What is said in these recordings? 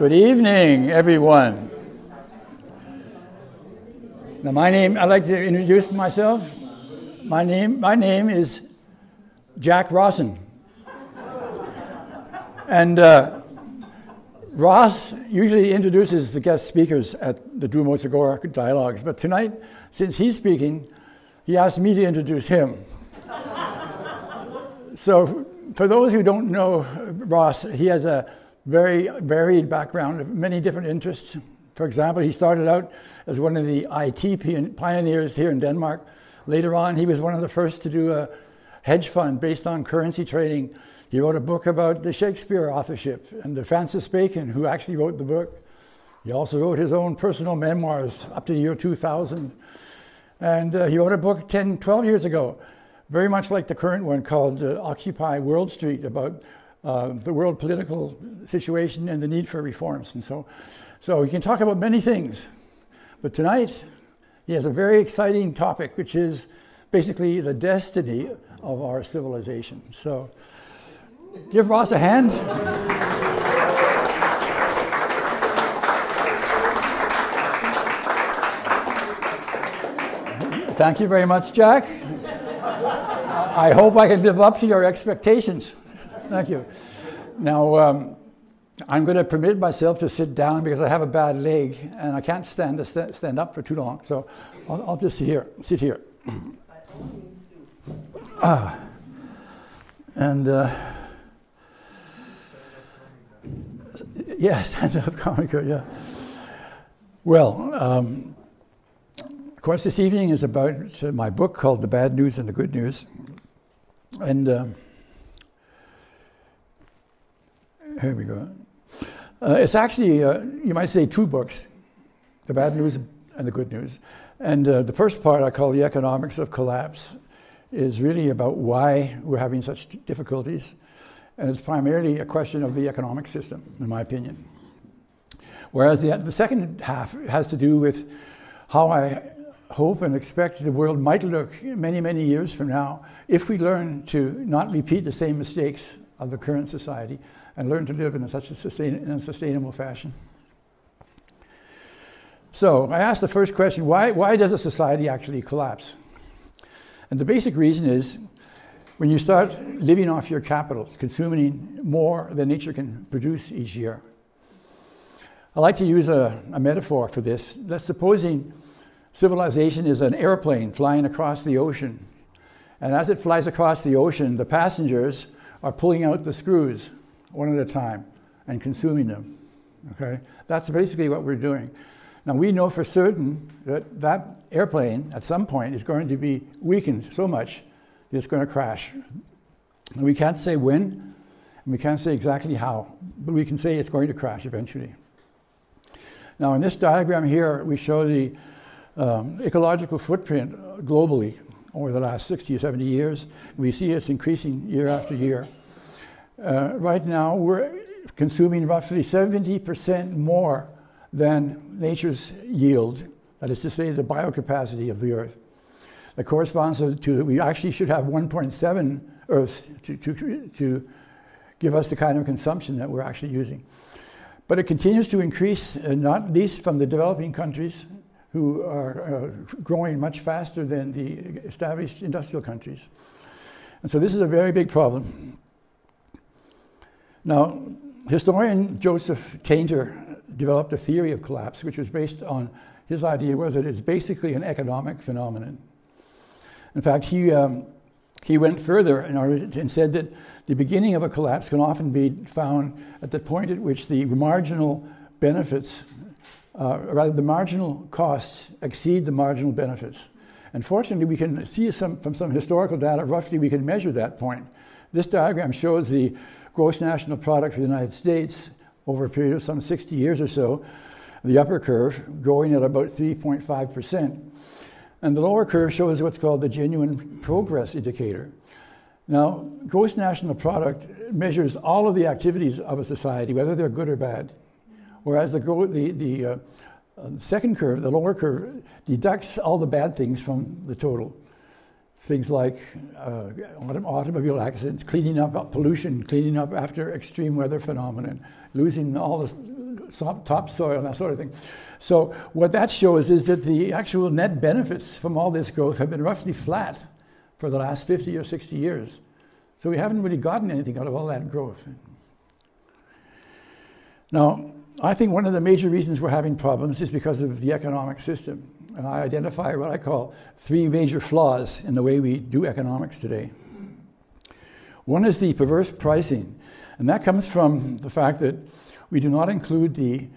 Good evening, everyone. Now, I'd like to introduce myself. My name is Jack Rawson. And Ross usually introduces the guest speakers at the Drumos Agora Dialogues, but tonight, since he's speaking, he asked me to introduce him. So, for those who don't know Ross, he has a very varied background of many different interests. For example, he started out as one of the IT pioneers here in Denmark. Later on, he was one of the first to do a hedge fund based on currency trading. He wrote a book about the Shakespeare authorship and the Francis Bacon, who actually wrote the book. He also wrote his own personal memoirs up to the year 2000. And he wrote a book 10, 12 years ago, very much like the current one, called Occupy World Street, about the world political situation and the need for reforms. And so he can talk about many things. But tonight, he has a very exciting topic, which is basically the destiny of our civilization. So give Ross a hand. Thank you very much, Jack. I hope I can live up to your expectations. Thank you. Now, I'm going to permit myself to sit down because I have a bad leg and I can't stand up for too long. So I'll just sit here. Yeah, stand-up comic, yeah. Well, of course, this evening is about my book called The Bad News and the Good News. And here we go. It's actually, you might say, two books, The Bad News and the Good News. And the first part I call The Economics of Collapse is really about why we're having such difficulties. And it's primarily a question of the economic system, in my opinion. Whereas the second half has to do with how I hope and expect the world might look many, many years from now if we learn to not repeat the same mistakes of the current society and learn to live in such a sustainable fashion. So I asked the first question, why does a society actually collapse? And the basic reason is when you start living off your capital, consuming more than nature can produce each year. I like to use a metaphor for this. Let's supposing civilization is an airplane flying across the ocean. And as it flies across the ocean, the passengers are pulling out the screws one at a time and consuming them. Okay? That's basically what we're doing. Now, we know for certain that that airplane at some point is going to be weakened so much that it's going to crash. And we can't say when, and we can't say exactly how, but we can say it's going to crash eventually. Now, in this diagram here, we show the ecological footprint globally over the last 60 or 70 years. We see it's increasing year after year. Right now, we're consuming roughly 70% more than nature's yield, that is to say, the biocapacity of the Earth. That corresponds to we actually should have 1.7 Earths to give us the kind of consumption that we're actually using. But it continues to increase, not least from the developing countries, who are growing much faster than the established industrial countries. And so this is a very big problem. Now, historian Joseph Tainter developed a theory of collapse, which was based on, his idea was that it's basically an economic phenomenon. In fact, he went further and said that the beginning of a collapse can often be found at the point at which the marginal benefits rather, the marginal costs exceed the marginal benefits. And fortunately, we can see from some historical data, roughly we can measure that point. This diagram shows the gross national product for the United States over a period of some 60 years or so, the upper curve growing at about 3.5%. And the lower curve shows what's called the genuine progress indicator. Now, gross national product measures all of the activities of a society, whether they're good or bad. Whereas the second curve, the lower curve, deducts all the bad things from the total. Things like automobile accidents, cleaning up pollution, cleaning up after extreme weather phenomenon, losing all the topsoil and that sort of thing. So what that shows is that the actual net benefits from all this growth have been roughly flat for the last 50 or 60 years. So we haven't really gotten anything out of all that growth. Now, I think one of the major reasons we're having problems is because of the economic system. And I identify what I call 3 major flaws in the way we do economics today. One is the perverse pricing, and that comes from the fact that we do not include the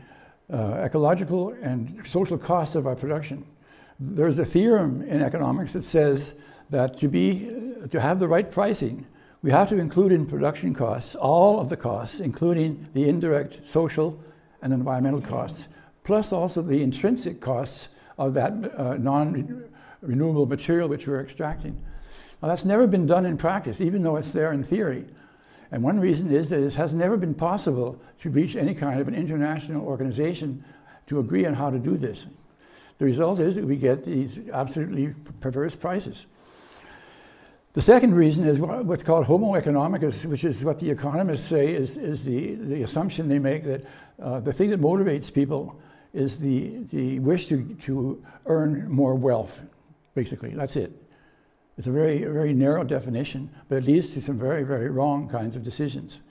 ecological and social costs of our production. There's a theorem in economics that says that to have the right pricing, we have to include in production costs all of the costs, including the indirect social and environmental costs, plus also the intrinsic costs of that non-renewable material which we're extracting. Now, that's never been done in practice, even though it's there in theory. And one reason is that it has never been possible to reach any kind of an international organization to agree on how to do this. The result is that we get these absolutely perverse prices. The second reason is what's called homo economicus, which is what the economists say is the assumption they make that the thing that motivates people is the wish to earn more wealth, basically. That's it. It's a very, very narrow definition, but it leads to some very, very wrong kinds of decisions.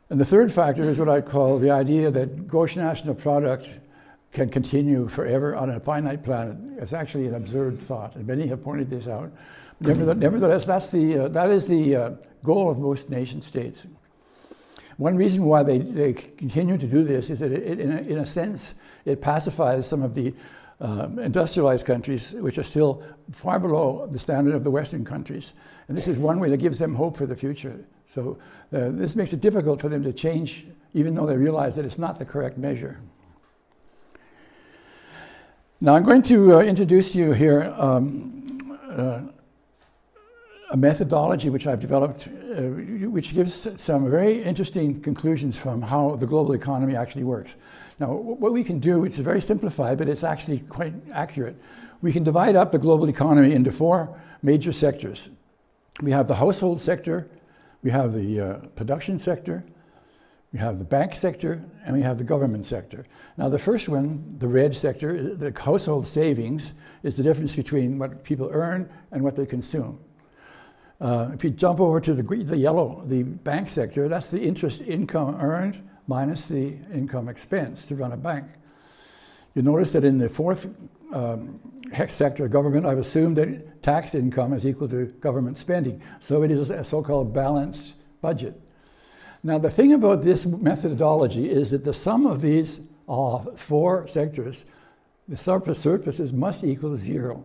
And the third factor is what I call the idea that gross national product can continue forever on a finite planet. It's actually an absurd thought, and many have pointed this out. Nevertheless, that is the goal of most nation states. One reason why they continue to do this is that in a sense, it pacifies some of the industrialized countries, which are still far below the standard of the Western countries. And this is one way that gives them hope for the future. So this makes it difficult for them to change, even though they realize that it's not the correct measure. Now I'm going to introduce you here a methodology which I've developed, which gives some very interesting conclusions from how the global economy actually works. Now, what we can do, it's very simplified, but it's actually quite accurate. We can divide up the global economy into 4 major sectors. We have the household sector, we have the production sector, we have the bank sector, and we have the government sector. Now, the first one, the red sector, the household savings, is the difference between what people earn and what they consume. If you jump over to the yellow, the bank sector, that's the interest income earned minus the income expense to run a bank. You notice that in the 4th hex sector, government, I've assumed that tax income is equal to government spending. So it is a so-called balanced budget. Now, the thing about this methodology is that the sum of these 4 sectors, the surpluses must equal 0.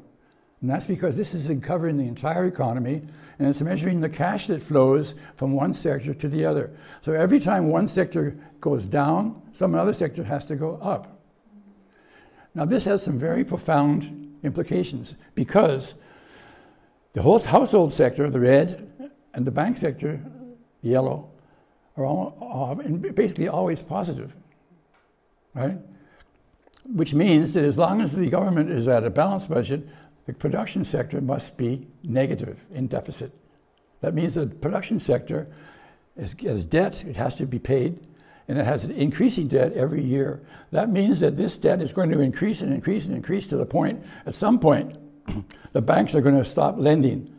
And that's because this is covering the entire economy, and it's measuring the cash that flows from one sector to the other. So every time one sector goes down, some other sector has to go up. Now this has some very profound implications because the whole household sector, the red, and the bank sector, the yellow, are all basically always positive, right? Which means that as long as the government is at a balanced budget, the production sector must be negative, in deficit. That means the production sector has debt, it has to be paid, and it has an increasing debt every year. That means that this debt is going to increase and increase and increase to the point, at some point, the banks are going to stop lending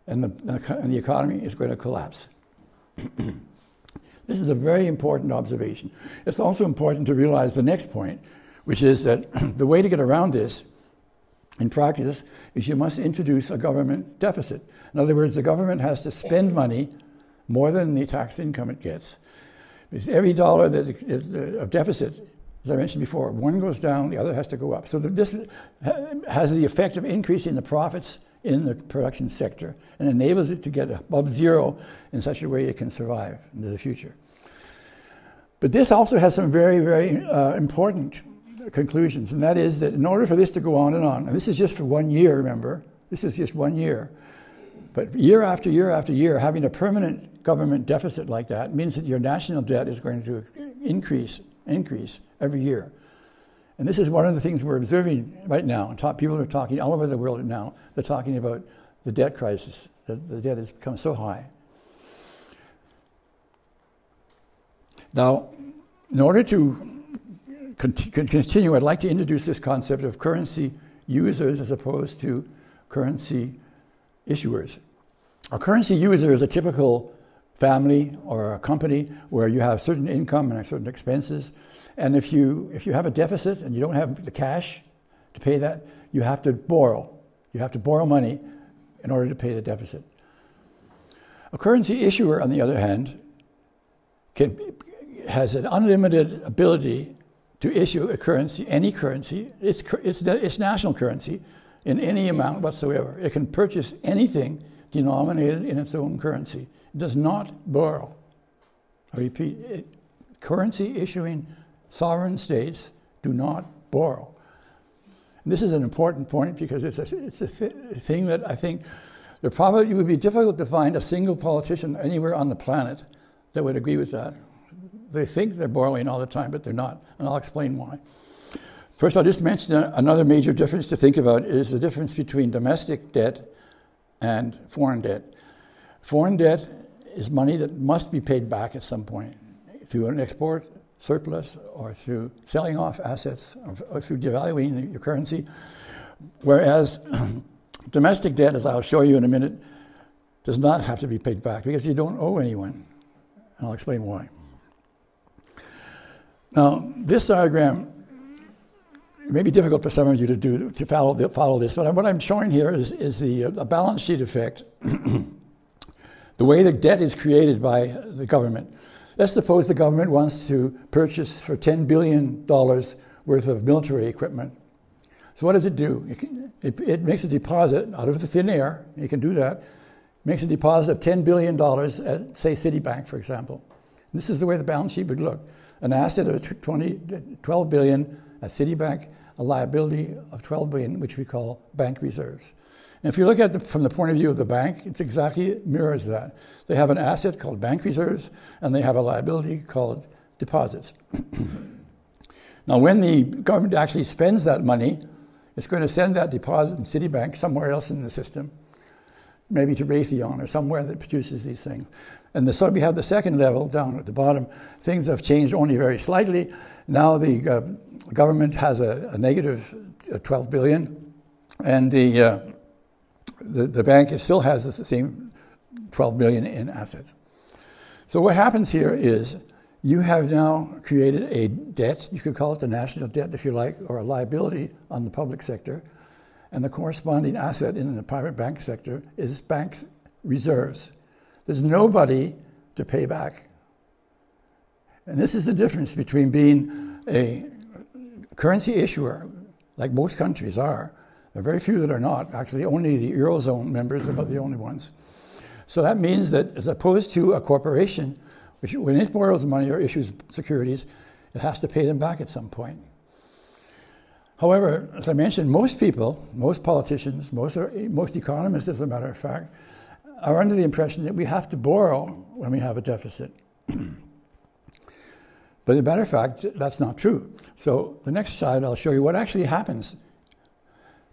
and the economy is going to collapse. This is a very important observation. It's also important to realize the next point, which is that the way to get around this in practice is you must introduce a government deficit. In other words, the government has to spend money more than the tax income it gets. Because every dollar of deficit, as I mentioned before, one goes down, the other has to go up. So this has the effect of increasing the profits in the production sector and enables it to get above 0 in such a way it can survive into the future. But this also has some very, very important conclusions, and that is that in order for this to go on, and this is just for 1 year, remember, this is just 1 year, but year after year after year, having a permanent government deficit like that means that your national debt is going to increase every year. And this is one of the things we're observing right now. People are talking all over the world now, they're talking about the debt crisis. The debt has become so high. Now, In order to continue, I'd like to introduce this concept of currency users as opposed to currency issuers. A currency user is a typical family or a company where you have certain income and certain expenses, and if you have a deficit and you don't have the cash to pay that, you have to borrow. You have to borrow money in order to pay the deficit. A currency issuer, on the other hand, has an unlimited ability to issue a currency, any currency. It's national currency in any amount whatsoever. It can purchase anything denominated in its own currency. It does not borrow. I repeat, currency issuing sovereign states do not borrow. And this is an important point because it's a thing that I think it would be difficult to find a single politician anywhere on the planet that would agree with that. They think they're borrowing all the time, but they're not, and I'll explain why. First, I'll just mention another major difference to think about is the difference between domestic debt and foreign debt. Foreign debt is money that must be paid back at some point through an export surplus or through selling off assets or through devaluing your currency, whereas domestic debt, as I'll show you in a minute, does not have to be paid back because you don't owe anyone, and I'll explain why. Now, this diagram may be difficult for some of you to follow this, but what I'm showing here is the balance sheet effect, the way the debt is created by the government. Let's suppose the government wants to purchase for $10 billion worth of military equipment. So what does it do? It makes a deposit out of the thin air. You can do that. It makes a deposit of $10 billion at, say, Citibank, for example. And this is the way the balance sheet would look. An asset of $12 billion at Citibank, a liability of $12 billion, which we call bank reserves. And if you look at it from the point of view of the bank, it mirrors that. They have an asset called bank reserves, and they have a liability called deposits. Now, when the government actually spends that money, it's going to send that deposit in Citibank somewhere else in the system, maybe to Raytheon or somewhere that produces these things. And so we have the second level down at the bottom. Things have changed only very slightly. Now the government has a negative 12 billion, and the bank still has the same 12 billion in assets. So what happens here is you have now created a debt, you could call it the national debt if you like, or a liability on the public sector, and the corresponding asset in the private bank sector is banks' reserves. There's nobody to pay back. And this is the difference between being a currency issuer, like most countries are. There are very few that are not. Actually, only the Eurozone members are about the only ones. So that means that as opposed to a corporation, which when it borrows money or issues securities, it has to pay them back at some point. However, as I mentioned, most people, most politicians, most economists, as a matter of fact, are under the impression that we have to borrow when we have a deficit. But as a matter of fact, that's not true. So the next slide, I'll show you what actually happens.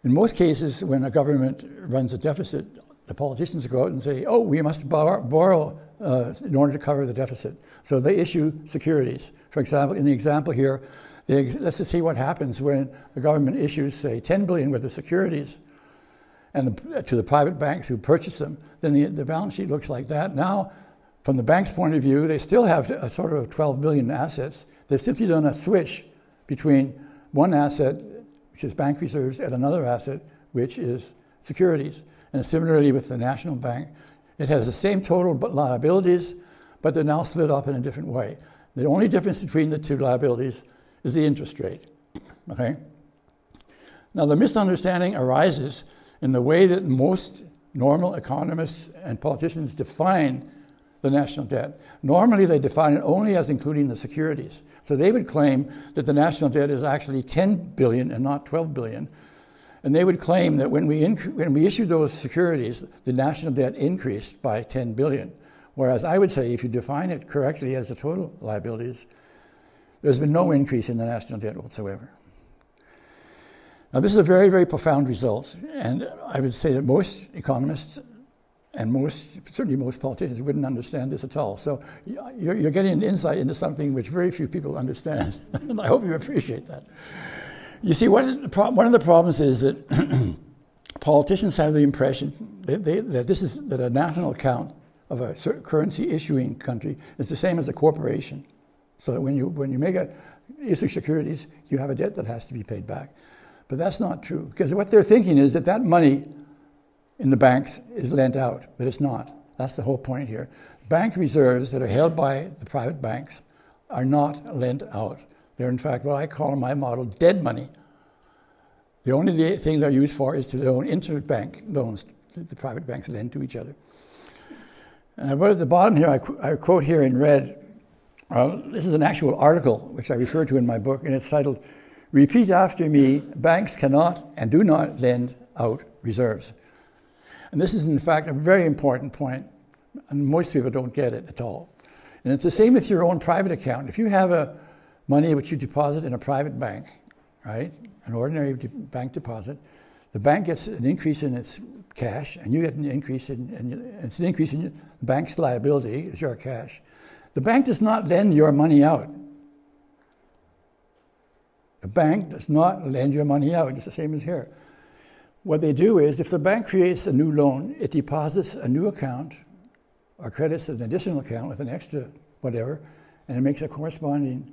In most cases, when a government runs a deficit, the politicians go out and say, oh, we must borrow in order to cover the deficit. So they issue securities. For example, in the example here, let's just see what happens when the government issues, say, 10 billion worth of securities and to the private banks who purchase them. Then the balance sheet looks like that. Now, from the bank's point of view, they still have a sort of 12 billion assets. They've simply done a switch between one asset, which is bank reserves, and another asset, which is securities. And similarly with the National Bank, it has the same total liabilities, but they're now split up in a different way. The only difference between the two liabilities is the interest rate. Okay? Now, the misunderstanding arises in the way that most normal economists and politicians define the national debt. Normally, they define it only as including the securities. So they would claim that the national debt is actually 10 billion and not 12 billion. And they would claim that when we issued those securities, the national debt increased by 10 billion. Whereas I would say if you define it correctly as the total liabilities, there's been no increase in the national debt whatsoever. Now, this is a very, very profound result, and I would say that most economists And certainly most politicians wouldn't understand this at all. So you're getting an insight into something which very few people understand. And I hope you appreciate that. You see, one of the problems is that politicians have the impression that a national account of a currency issuing country is the same as a corporation. So that when you issue securities, you have a debt that has to be paid back. But that's not true, because what they're thinking is that money in the banks is lent out, but it's not. That's the whole point here. Bank reserves that are held by the private banks are not lent out. They're in fact what I call in my model dead money. The only thing they're used for is to loan interbank loans that the private banks lend to each other. And about at the bottom here, I quote here in red, this is an actual article which I refer to in my book, and it's titled, "Repeat after me, banks cannot and do not lend out reserves." And this is, in fact, a very important point, and most people don't get it at all. And it's the same with your own private account. If you have money which you deposit in a private bank, right, an ordinary bank deposit, the bank gets an increase in its cash, and you get an increase it's an increase in the bank's liability, is your cash. The bank does not lend your money out. The bank does not lend your money out. It's the same as here. What they do is, if the bank creates a new loan, it deposits a new account or credits an additional account with an extra whatever, and it makes a corresponding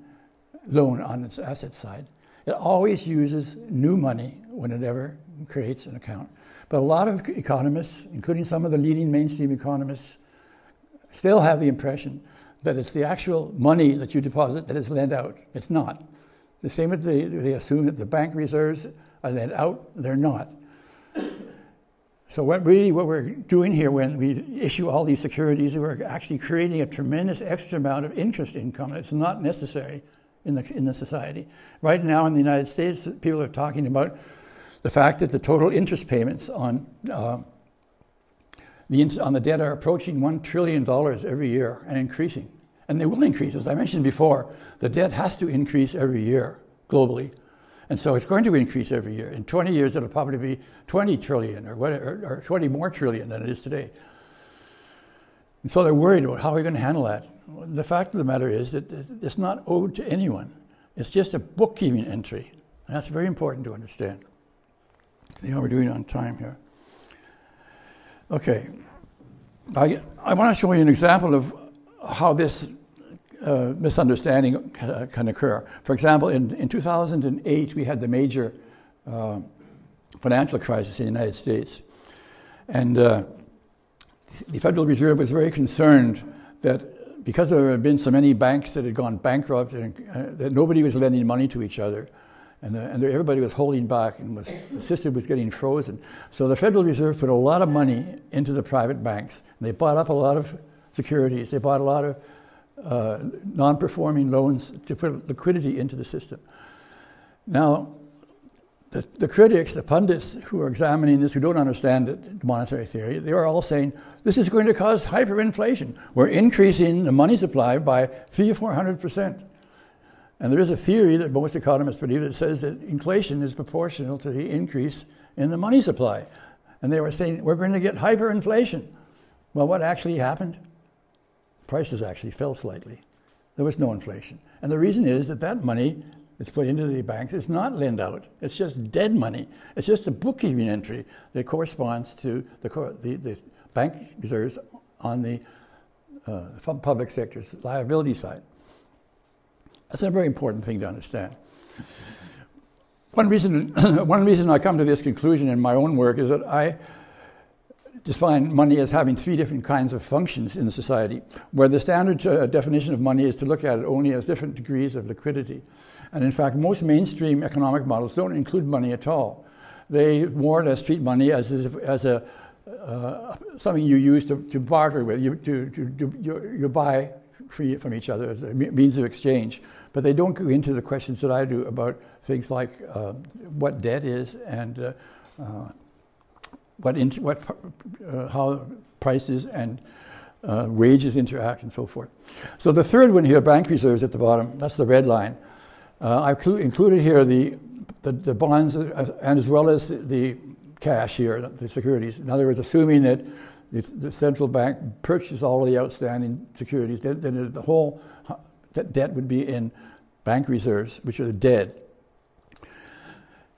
loan on its asset side. It always uses new money when it ever creates an account. But a lot of economists, including some of the leading mainstream economists, still have the impression that it's the actual money that you deposit that is lent out. It's not. The same with they assume that the bank reserves are lent out. They're not. So what we're doing here when we issue all these securities, we're actually creating a tremendous extra amount of interest income that's not necessary in the society. Right now in the United States, people are talking about the fact that the total interest payments on the debt are approaching $1 trillion every year and increasing. And they will increase. As I mentioned before, the debt has to increase every year globally. And so it's going to increase every year. In 20 years, it'll probably be 20 trillion or 20 more trillion than it is today. And so they're worried about how we're going to handle that. The fact of the matter is that it's not owed to anyone. It's just a bookkeeping entry. And that's very important to understand. See how we're doing on time here. Okay. I want to show you an example of how this misunderstanding can occur. For example, in 2008, we had the major financial crisis in the United States. And the Federal Reserve was very concerned that because there had been so many banks that had gone bankrupt, and that nobody was lending money to each other, and everybody was holding back, and the system was getting frozen. So the Federal Reserve put a lot of money into the private banks. And they bought up a lot of securities. They bought a lot of non-performing loans to put liquidity into the system. Now, the critics, the pundits who are examining this, who don't understand monetary theory, they are all saying, this is going to cause hyperinflation. We're increasing the money supply by 300 or 400%. And there is a theory that most economists believe that says that inflation is proportional to the increase in the money supply. And they were saying, we're going to get hyperinflation. Well, what actually happened? Prices actually fell slightly. There was no inflation. And the reason is that money that's put into the banks is not lent out. It's just dead money. It's just a bookkeeping entry that corresponds to the bank reserves on the public sector's liability side. That's a very important thing to understand. One reason I come to this conclusion in my own work is that I define money as having three different kinds of functions in the society, where the standard definition of money is to look at it only as different degrees of liquidity. And in fact, most mainstream economic models don't include money at all. They more or less treat money as something you use to barter with, you buy from each other as a means of exchange. But they don't go into the questions that I do about things like what debt is and how prices and wages interact and so forth. So the third one here, bank reserves at the bottom, that's the red line. I've included here the bonds and as well as the cash here, the securities. In other words, assuming that the central bank purchases all of the outstanding securities, then the whole debt would be in bank reserves, which are dead.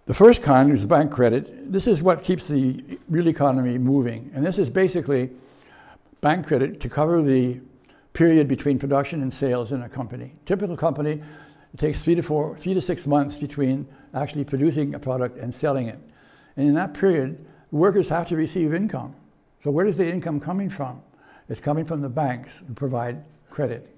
The first kind is bank credit. This is what keeps the real economy moving. And this is basically bank credit to cover the period between production and sales in a company. Typical company, it takes 3 to 6 months between actually producing a product and selling it. And in that period, workers have to receive income. So where is the income coming from? It's coming from the banks who provide credit.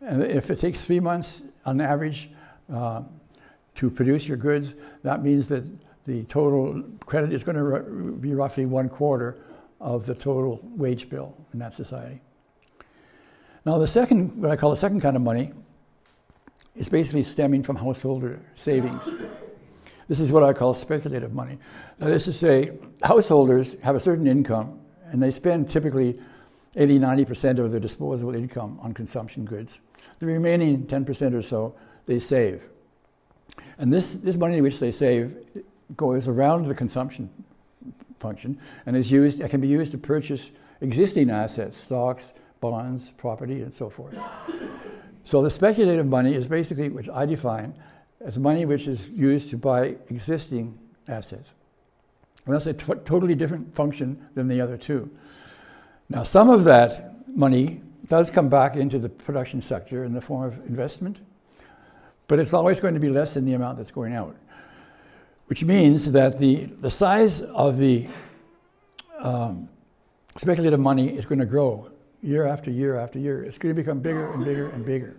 And if it takes 3 months on average to produce your goods, that means that the total credit is going to be roughly 1/4 of the total wage bill in that society. Now the second, what I call the second kind of money, is basically stemming from householder savings. This is what I call speculative money. That is to say, householders have a certain income, and they spend typically 80–90% of their disposable income on consumption goods. The remaining 10% or so, they save. And this money which they save goes around the consumption function and it can be used to purchase existing assets, stocks, bonds, property, and so forth. So the speculative money is basically, which I define as money which is used to buy existing assets. And that's a totally different function than the other two. Now, some of that money does come back into the production sector in the form of investment, but it's always going to be less than the amount that's going out, which means that the size of the speculative money is going to grow year after year after year. It's going to become bigger and bigger and bigger.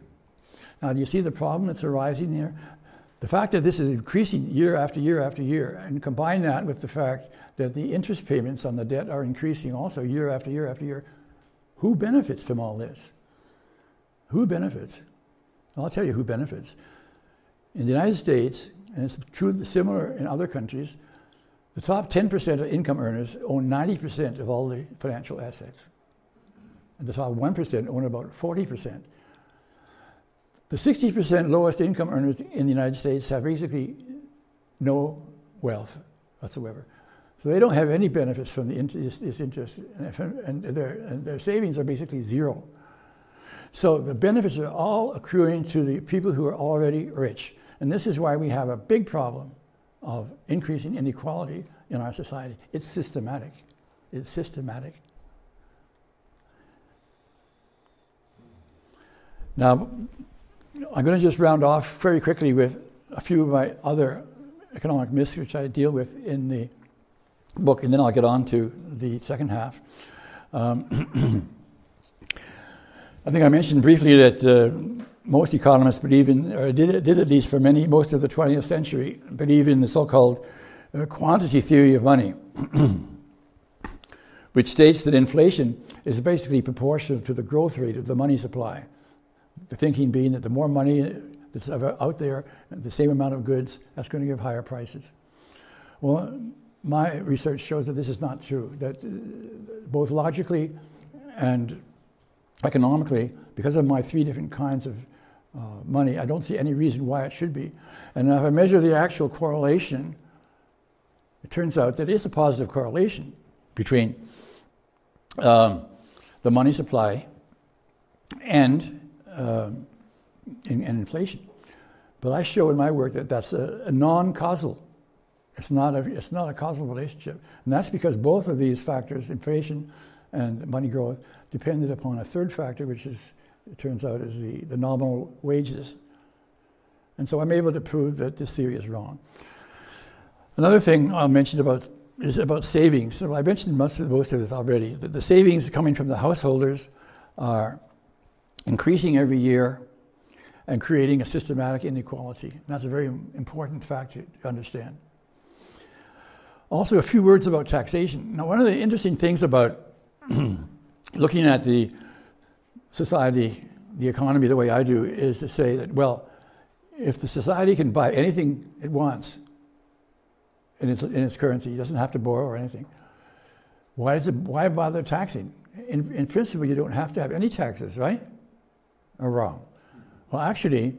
Now, do you see the problem that's arising here? The fact that this is increasing year after year after year, and combine that with the fact that the interest payments on the debt are increasing also year after year after year, who benefits from all this? Who benefits? I'll tell you who benefits. In the United States, and it's true similar in other countries, the top 10% of income earners own 90% of all the financial assets. And the top 1% own about 40%. The 60% lowest income earners in the United States have basically no wealth whatsoever. So they don't have any benefits from this interest, and their savings are basically zero. So the benefits are all accruing to the people who are already rich. And this is why we have a big problem of increasing inequality in our society. It's systematic. It's systematic. Now, I'm going to just round off very quickly with a few of my other economic myths which I deal with in the book, and then I'll get on to the second half. I think I mentioned briefly that most economists believe in, or did at least for most of the 20th century, believe in the so-called quantity theory of money, which states that inflation is basically proportional to the growth rate of the money supply. The thinking being that the more money that's out there, the same amount of goods, that's going to give higher prices. Well, my research shows that this is not true, that both logically and economically, because of my three different kinds of money, I don't see any reason why it should be. And if I measure the actual correlation, it turns out that it's a positive correlation between the money supply and inflation. But I show in my work that that's a non-causal. It's not a causal relationship. And that's because both of these factors, inflation and money growth, depended upon a third factor, which is, it turns out, is the nominal wages. And so I'm able to prove that this theory is wrong. Another thing I'll mention is about savings. So I mentioned most of this already. The savings coming from the householders are increasing every year and creating a systematic inequality. And that's a very important fact to understand. Also, a few words about taxation. Now, one of the interesting things about looking at the society, the economy, the way I do, is to say that, well, if the society can buy anything it wants in its currency, it doesn't have to borrow or anything, why bother taxing? In principle, you don't have to have any taxes, right? Or wrong? Well, actually,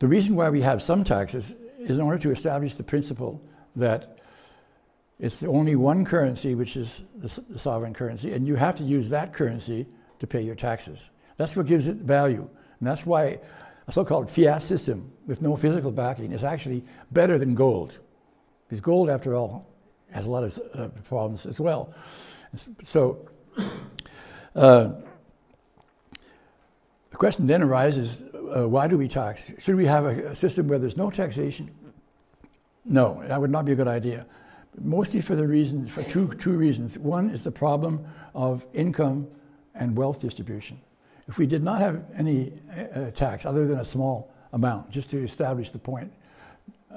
the reason why we have some taxes is in order to establish the principle that It's only one currency, which is the sovereign currency, and you have to use that currency to pay your taxes. That's what gives it value. And that's why a so-called fiat system with no physical backing is actually better than gold. Because gold, after all, has a lot of problems as well. So the question then arises, why do we tax? Should we have a system where there's no taxation? No, that would not be a good idea. Mostly for two reasons. One is the problem of income and wealth distribution. If we did not have any tax other than a small amount, just to establish the point,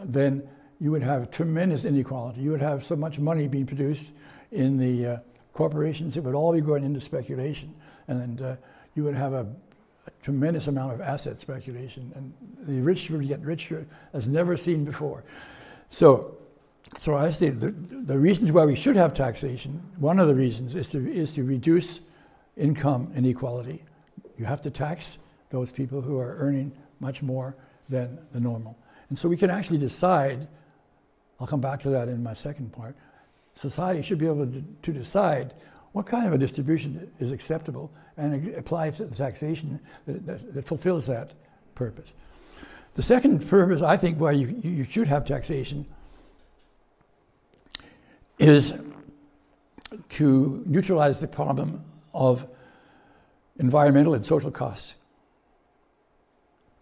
then you would have tremendous inequality. You would have so much money being produced in the corporations, it would all be going into speculation. And you would have a tremendous amount of asset speculation. And the rich would get richer as never seen before. So I say the reasons why we should have taxation, one of the reasons is to reduce income inequality. You have to tax those people who are earning much more than the normal. And so we can actually decide, I'll come back to that in my second part, society should be able to decide what kind of a distribution is acceptable and apply the taxation that fulfills that purpose. The second purpose, I think, why you should have taxation is to neutralize the problem of environmental and social costs.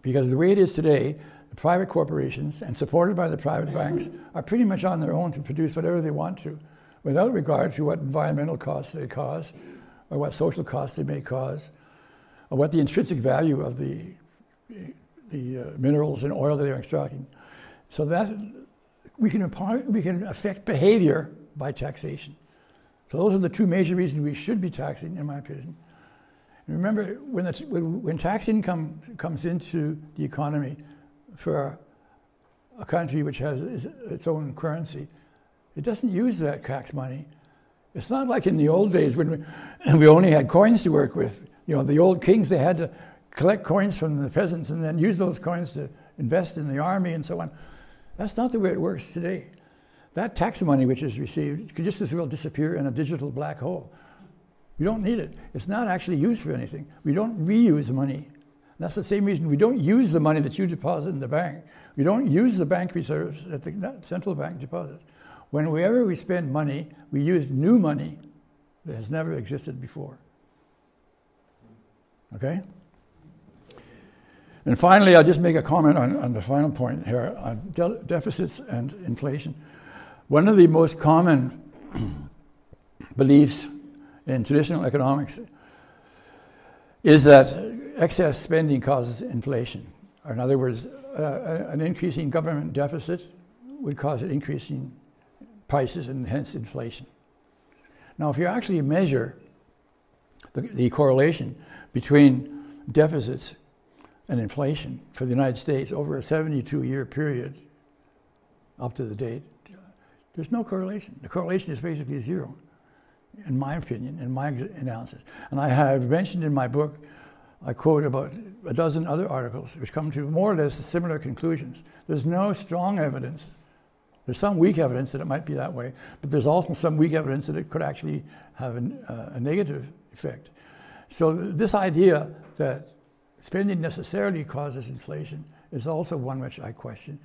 Because the way it is today, the private corporations, and supported by the private banks, are pretty much on their own to produce whatever they want to, without regard to what environmental costs they cause, or what social costs they may cause, or what the intrinsic value of the minerals and oil that they're extracting. So that we can affect behavior by taxation. So those are the two major reasons we should be taxing, in my opinion. And remember, when tax income comes into the economy for a country which has its own currency, it doesn't use that tax money. It's not like in the old days when we only had coins to work with. You know, the old kings, they had to collect coins from the peasants and then use those coins to invest in the army and so on. That's not the way it works today. That tax money which is received could just as well disappear in a digital black hole. We don't need it. It's not actually used for anything. We don't reuse money. That's the same reason we don't use the money that you deposit in the bank. We don't use the bank reserves that the central bank deposits. Whenever we spend money, we use new money that has never existed before. Okay? And finally, I'll just make a comment on the final point here, on deficits and inflation. One of the most common beliefs in traditional economics is that excess spending causes inflation. Or in other words, an increasing government deficit would cause an increasing prices and hence inflation. Now, if you actually measure the correlation between deficits and inflation for the United States over a 72-year period up to the date, there's no correlation. The correlation is basically zero, in my opinion, in my analysis. And I have mentioned in my book, I quote about a dozen other articles which come to more or less similar conclusions. There's no strong evidence. There's some weak evidence that it might be that way, but there's also some weak evidence that it could actually have a negative effect. So this idea that spending necessarily causes inflation is also one which I question,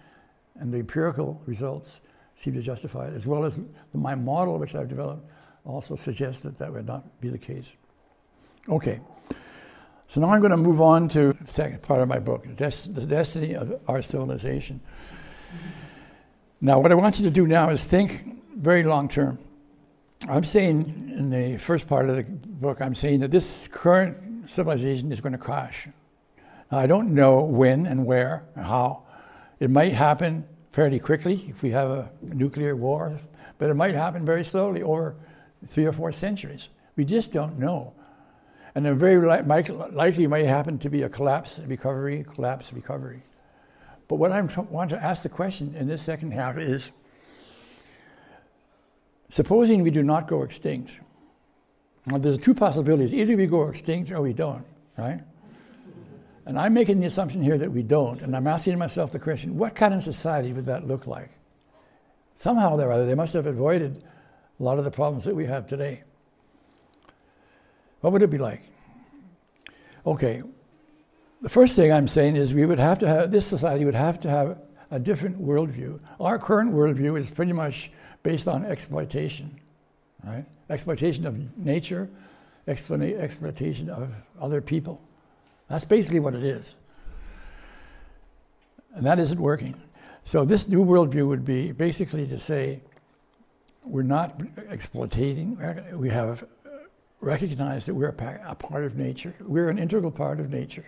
and the empirical results seem to justify it, as well as my model which I've developed also suggests that that would not be the case. Okay, so now I'm going to move on to the second part of my book, the destiny of our civilization. Now, what I want you to do now is think very long term. I'm saying in the first part of the book, I'm saying that this current civilization is going to crash. Now, I don't know when and where and how. It might happen fairly quickly if we have a nuclear war, but it might happen very slowly over 3 or 4 centuries. We just don't know. And it very likely might happen to be a collapse, recovery, collapse, recovery. But what I want to ask the question in this second half is, supposing we do not go extinct, now there's 2 possibilities. Either we go extinct or we don't, right? And I'm making the assumption here that we don't, and I'm asking myself the question, what kind of society would that look like? Somehow or other, they must have avoided a lot of the problems that we have today. What would it be like? Okay, the first thing I'm saying is this society would have to have a different worldview. Our current worldview is pretty much based on exploitation, right? Exploitation of nature, exploitation of other people. That's basically what it is. And that isn't working. So this new worldview would be basically to say, we're not exploiting, we have recognized that we're a part of nature. We're an integral part of nature.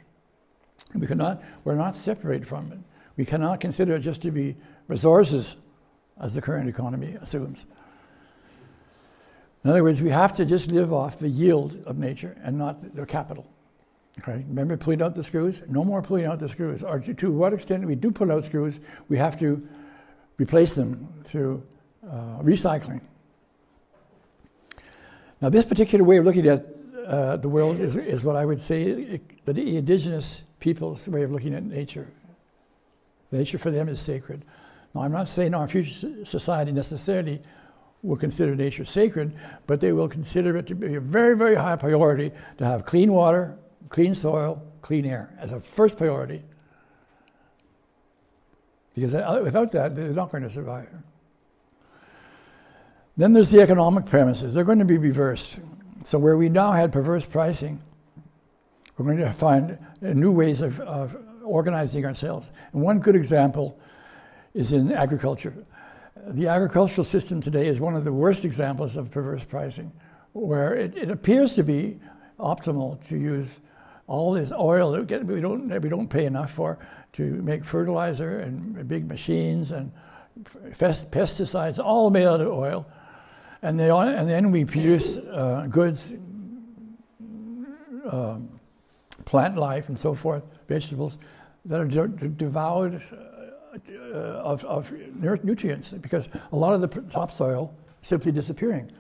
We're not separated from it. We cannot consider it just to be resources, as the current economy assumes. In other words, we have to just live off the yield of nature and not the capital. Okay? Remember pulling out the screws? No more pulling out the screws. Or to what extent we do pull out screws, we have to replace them through recycling. Now, this particular way of looking at the world is what I would say the indigenous people's way of looking at nature. Nature for them is sacred. Now, I'm not saying our future society necessarily will consider nature sacred, but they will consider it to be a very, very high priority to have clean water, clean soil, clean air as a first priority. Because without that, they're not going to survive. Then there's the economic premises. They're going to be reversed. So where we now had perverse pricing, we're going to find new ways of organizing ourselves. And one good example is in agriculture. The agricultural system today is one of the worst examples of perverse pricing, where it appears to be optimal to use all this oil that we don't pay enough for to make fertilizer and big machines and pesticides, all made out of oil. And then we produce goods, plant life and so forth, vegetables, that are devoured of nutrients, because a lot of the topsoil is simply disappearing.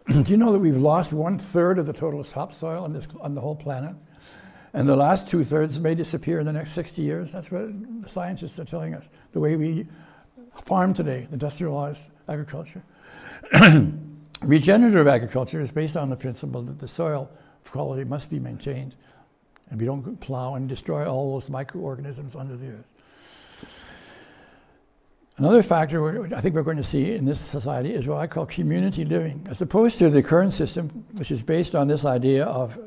Do you know that we've lost 1/3 of the total topsoil on the whole planet? And the last 2/3 may disappear in the next 60 years. That's what the scientists are telling us, the way we farm today, industrialized agriculture. Regenerative agriculture is based on the principle that the soil quality must be maintained, and we don't plow and destroy all those microorganisms under the earth. Another factor I think we're going to see in this society is what I call community living, as opposed to the current system, which is based on this idea of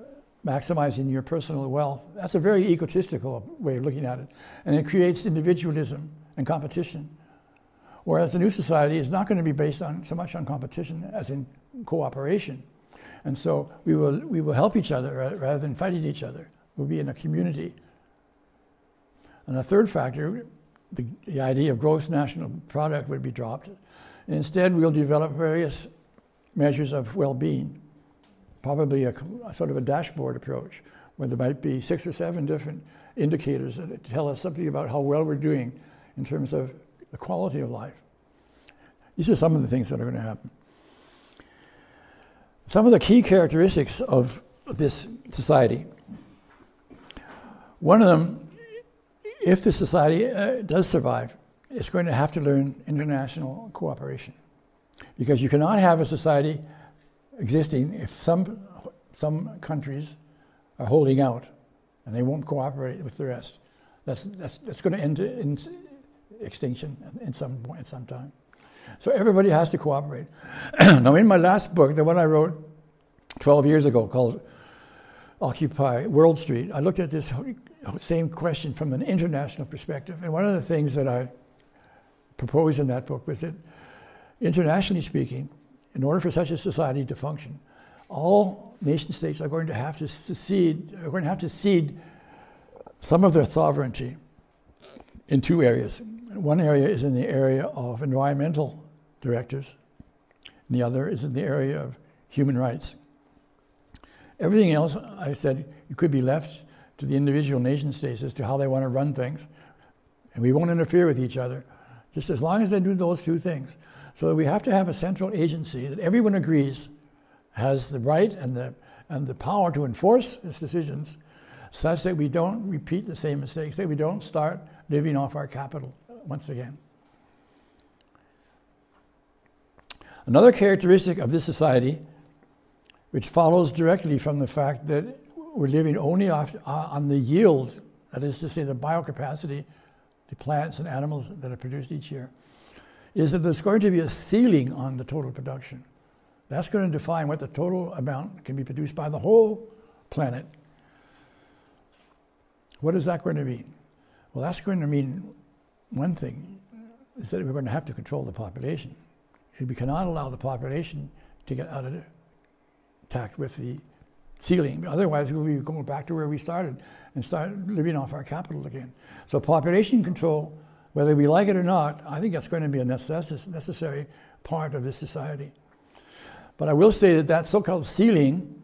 maximizing your personal wealth. That's a very egotistical way of looking at it, and it creates individualism and competition. Whereas the new society is not going to be based on so much on competition as in cooperation. And so we will help each other rather than fighting each other. We'll be in a community. And a third factor, the idea of gross national product would be dropped. And instead, we'll develop various measures of well-being, probably a sort of a dashboard approach, where there might be 6 or 7 different indicators that tell us something about how well we're doing in terms of the quality of life. These are some of the things that are going to happen. Some of the key characteristics of this society. One of them, if the society does survive, it's going to have to learn international cooperation. Because you cannot have a society existing if some countries are holding out and they won't cooperate with the rest. That's going to end in extinction at some point, at some time. So everybody has to cooperate. Now, in my last book, the one I wrote 12 years ago called Occupy World Street, I looked at this same question from an international perspective. And one of the things that I proposed in that book was that, internationally speaking, in order for such a society to function, all nation states are going to have to cede some of their sovereignty in 2 areas. One area is in the area of environmental directives, and the other is in the area of human rights. Everything else, I said, it could be left to the individual nation states as to how they want to run things, and we won't interfere with each other, just as long as they do those 2 things. So we have to have a central agency that everyone agrees has the right and the power to enforce its decisions, such that we don't repeat the same mistakes, that we don't start living off our capital once again. Another characteristic of this society, which follows directly from the fact that we're living only on the yield, that is to say the biocapacity, the plants and animals that are produced each year, is that there's going to be a ceiling on the total production. That's going to define what the total amount can be produced by the whole planet. What is that going to mean? Well, that's going to mean one thing, is that we're going to have to control the population. So we cannot allow the population to get out of tact with the ceiling. Otherwise, we'll be going back to where we started and start living off our capital again. So population control, whether we like it or not, I think that's going to be a necessary part of this society. But I will say that that so-called ceiling,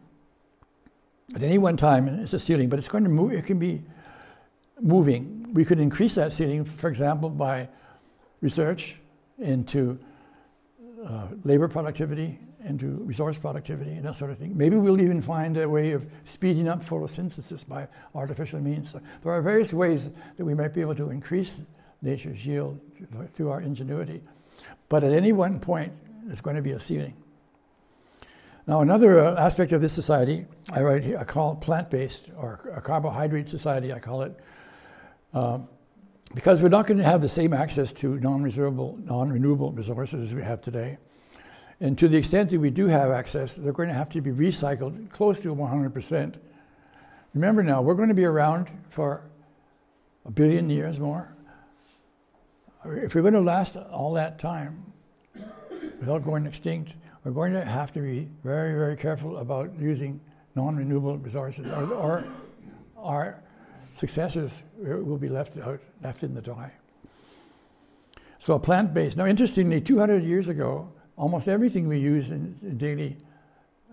at any one time, it's a ceiling, but it's going to move. It can be moving. We could increase that ceiling, for example, by research into labor productivity, into resource productivity, and that sort of thing. Maybe we'll even find a way of speeding up photosynthesis by artificial means. So there are various ways that we might be able to increase nature's yield through our ingenuity. But at any one point, there's going to be a ceiling. Now, another aspect of this society, I call it plant-based, or a carbohydrate society, I call it, because we're not going to have the same access to non-renewable resources as we have today. And to the extent that we do have access, they're going to have to be recycled close to 100%. Remember now, we're going to be around for 1 billion years more. If we're going to last all that time without going extinct, we're going to have to be very, very careful about using non-renewable resources, or our successors will be left in the dry. So plant-based. Now, interestingly, 200 years ago, almost everything we use in daily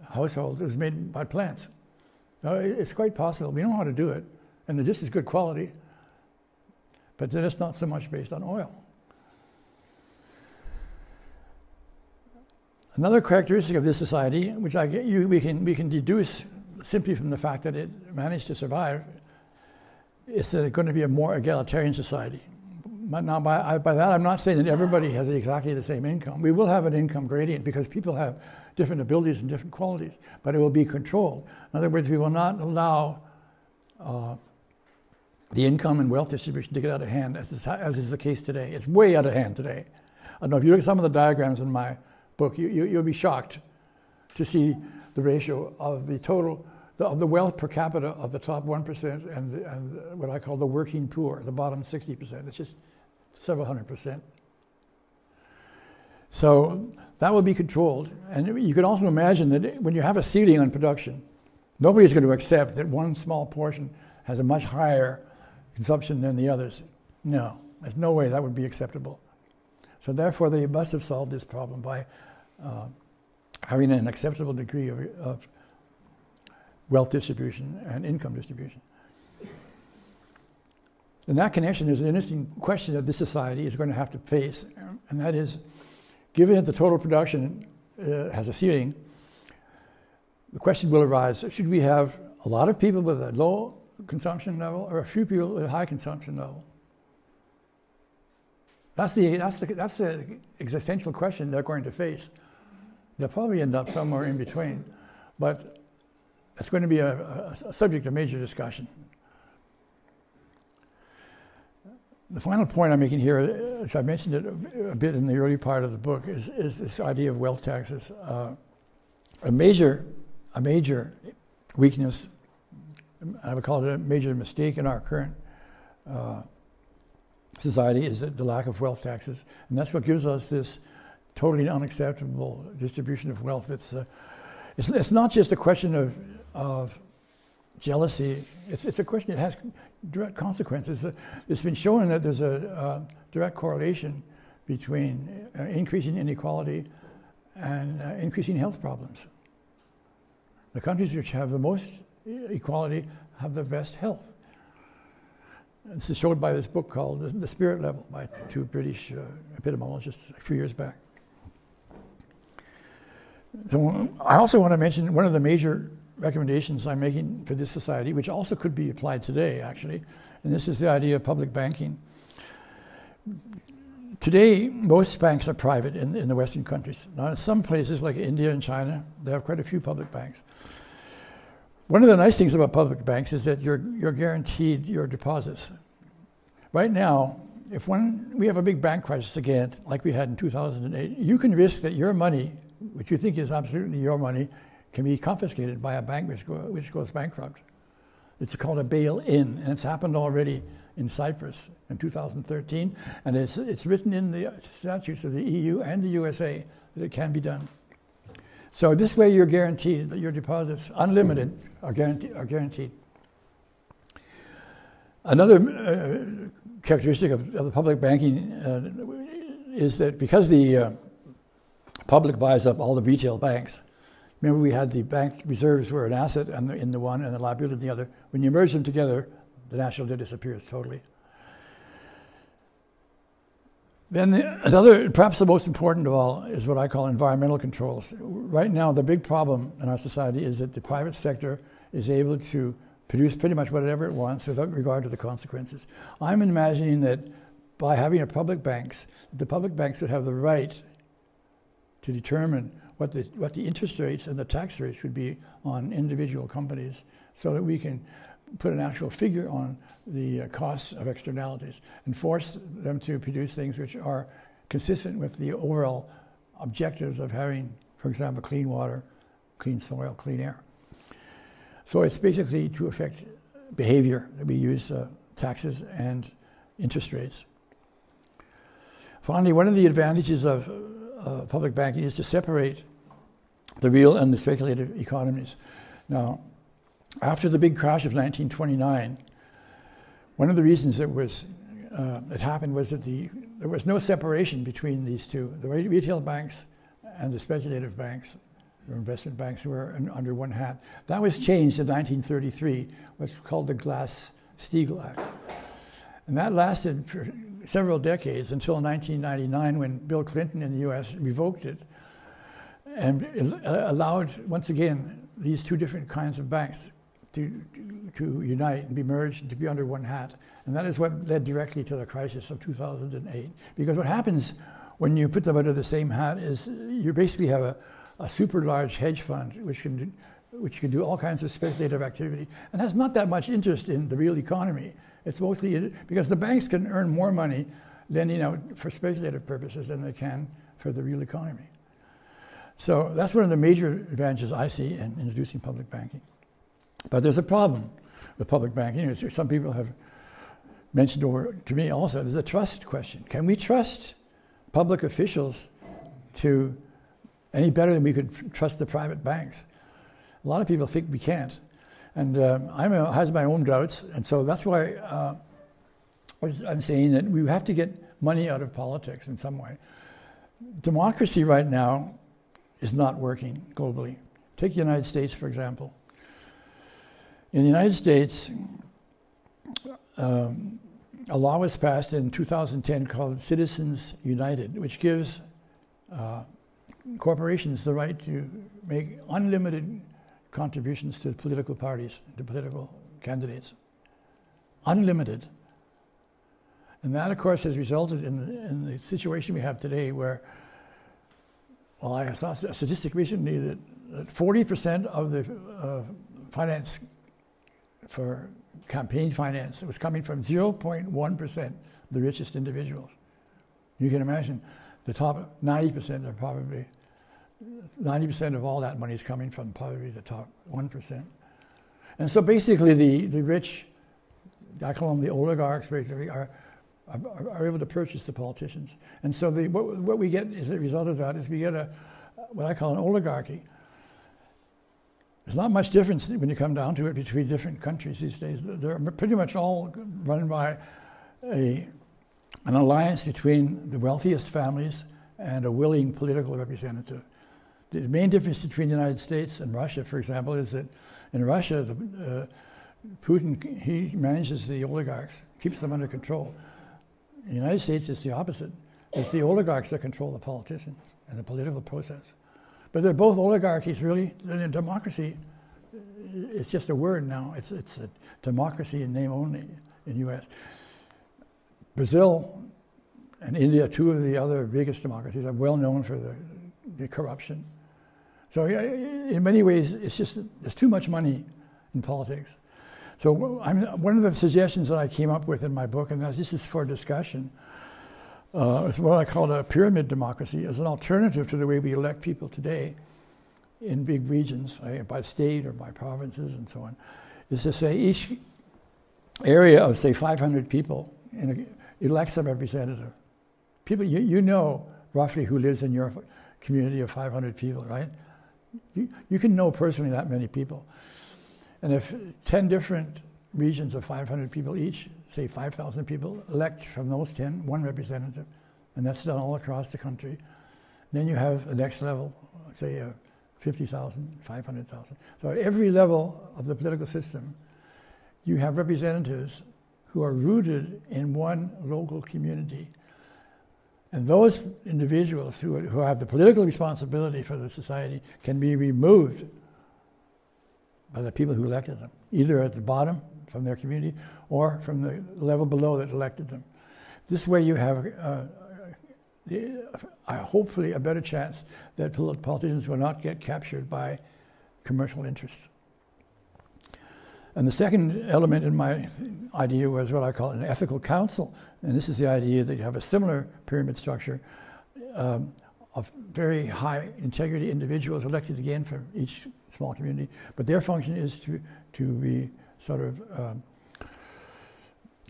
households was made by plants. Now, it's quite possible. We know how to do it, and they're just as good quality, but then it's not so much based on oil. Another characteristic of this society, which we can deduce simply from the fact that it managed to survive, is that it's going to be a more egalitarian society. Now, by that, I'm not saying that everybody has exactly the same income. We will have an income gradient because people have different abilities and different qualities, but it will be controlled. In other words, we will not allow the income and wealth distribution to get out of hand, as is the case today. It's way out of hand today. I don't know, if you look at some of the diagrams in my book, you'll be shocked to see the ratio of the total of the wealth per capita of the top 1% and what I call the working poor, the bottom 60%. It's just several 100%. So that will be controlled. And you can also imagine that when you have a ceiling on production, nobody's going to accept that one small portion has a much higher consumption than the others. No, there's no way that would be acceptable. So therefore, they must have solved this problem by having an acceptable degree of wealth distribution and income distribution. In that connection, there's an interesting question that this society is going to have to face, and that is, given that the total production has a ceiling, the question will arise, should we have a lot of people with a low consumption level or a few people with a high consumption level? That's the existential question they're going to face. They'll probably end up somewhere in between, but it's going to be a subject of major discussion. The final point I'm making here, which I mentioned it a bit in the early part of the book, is this idea of wealth taxes. A major weakness, I would call it a major mistake in our current society, is the lack of wealth taxes, and that's what gives us this totally unacceptable distribution of wealth. It's not just a question of jealousy. It's a question that has direct consequences. It's been shown that there's a direct correlation between increasing inequality and increasing health problems. The countries which have the most equality have the best health. This is shown by this book called The Spirit Level by two British epidemiologists a few years back. So I also want to mention one of the major recommendations I'm making for this society, which also could be applied today, actually, and this is the idea of public banking. Today, most banks are private in the Western countries. Now, in some places like India and China, they have quite a few public banks. One of the nice things about public banks is that you're guaranteed your deposits. Right now, if we have a big bank crisis again, like we had in 2008, you can risk that your money, which you think is absolutely your money, can be confiscated by a bank which goes bankrupt. It's called a bail-in, and it's happened already in Cyprus in 2013, and it's written in the statutes of the EU and the USA that it can be done. So this way you're guaranteed that your deposits, unlimited, are guaranteed. Another characteristic of the public banking is that because the public buys up all the retail banks, remember we had the bank reserves were an asset in the one and the liability in the other. When you merge them together, the national debt disappears totally. Then perhaps the most important of all, is what I call environmental controls. Right now, the big problem in our society is that the private sector is able to produce pretty much whatever it wants without regard to the consequences. I'm imagining that by having public banks, the public banks would have the right to determine what the interest rates and the tax rates would be on individual companies, so that we can put an actual figure on the costs of externalities and force them to produce things which are consistent with the overall objectives of having, for example, clean water, clean soil, clean air. So it's basically to affect behavior that we use taxes and interest rates. Finally, one of the advantages of public banking is to separate the real and the speculative economies. Now, after the big crash of 1929, one of the reasons it happened was that there was no separation between these two. The retail banks and the speculative banks, or investment banks, were under one hat. That was changed in 1933, what's called the Glass-Steagall Act. And that lasted for several decades until 1999, when Bill Clinton in the US revoked it and allowed, once again, these two different kinds of banks to unite and be merged and to be under one hat. And that is what led directly to the crisis of 2008. Because what happens when you put them under the same hat is you basically have a super large hedge fund which can do all kinds of speculative activity and has not that much interest in the real economy. It's mostly because the banks can earn more money lending out for speculative purposes than they can for the real economy. So that's one of the major advantages I see in introducing public banking. But there's a problem with public banking. Some people have mentioned over to me also, there's a trust question. Can we trust public officials to any better than we could trust the private banks? A lot of people think we can't. And I have my own doubts, and so that's why I'm saying that we have to get money out of politics in some way. Democracy right now is not working globally. Take the United States, for example. In the United States, a law was passed in 2010 called Citizens United, which gives corporations the right to make unlimited contributions to political parties, to political candidates. Unlimited. And that, of course, has resulted in the situation we have today where, well, I saw a statistic recently that 40% of the finance for campaign finance was coming from 0.1% of the richest individuals. You can imagine the top 90% are probably 90% of all that money is coming from probably the top 1%. And so basically the rich, I call them the oligarchs, basically, are able to purchase the politicians. And so what we get as a result of that is we get what I call an oligarchy. There's not much difference when you come down to it between different countries these days. They're pretty much all run by an alliance between the wealthiest families and a willing political representative. The main difference between the United States and Russia, for example, is that in Russia, Putin, he manages the oligarchs, keeps them under control. In the United States, it's the opposite. It's the oligarchs that control the politicians and the political process. But they're both oligarchies, really. In democracy, it's just a word now. It's a democracy in name only in the U.S. Brazil and India, two of the other biggest democracies, are well known for the corruption. So in many ways, it's just there's too much money in politics. So one of the suggestions that I came up with in my book, and this is for discussion, is what I call a pyramid democracy as an alternative to the way we elect people today in big regions, by state or by provinces and so on, is to say each area of, say, 500 people elects a representative. People, you know roughly who lives in your community of 500 people, right? You can know personally that many people. And if 10 different regions of 500 people each, say 5,000 people, elect from those 10 one representative, and that's done all across the country, then you have the next level, say 50,000, 500,000. So at every level of the political system, you have representatives who are rooted in one local community. And those individuals who have the political responsibility for the society can be removed by the people who elected them, either at the bottom from their community or from the level below that elected them. This way you have hopefully a better chance that politicians will not get captured by commercial interests. And the second element in my idea was what I call an ethical council. And this is the idea that you have a similar pyramid structure of very high integrity individuals elected again from each small community. But their function is to be sort of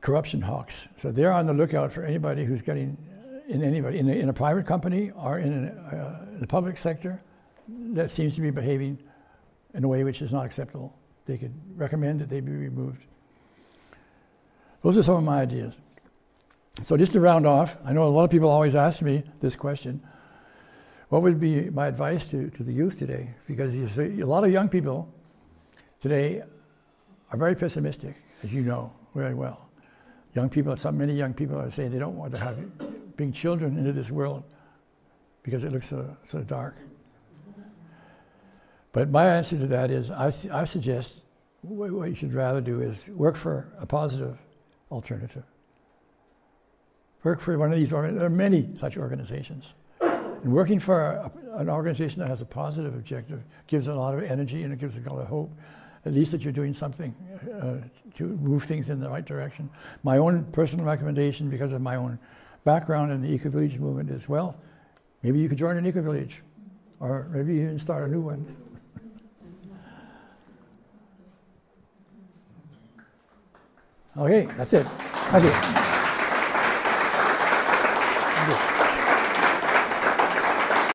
corruption hawks. So they're on the lookout for anybody who's getting in a private company or in the public sector that seems to be behaving in a way which is not acceptable. They could recommend that they be removed. Those are some of my ideas. So just to round off, I know a lot of people always ask me this question: what would be my advice to the youth today? Because you see, a lot of young people today are very pessimistic, as you know very well. Many young people are saying they don't want to have bring children into this world because it looks so dark. But my answer to that is, I suggest what you should rather do is work for a positive alternative. Work for one of these, there are many such organizations. And working for an organization that has a positive objective gives a lot of energy and it gives a lot of hope, at least that you're doing something to move things in the right direction. My own personal recommendation, because of my own background in the eco-village movement as well, maybe you could join an eco-village, or maybe even start a new one. Okay, that's it. Thank you.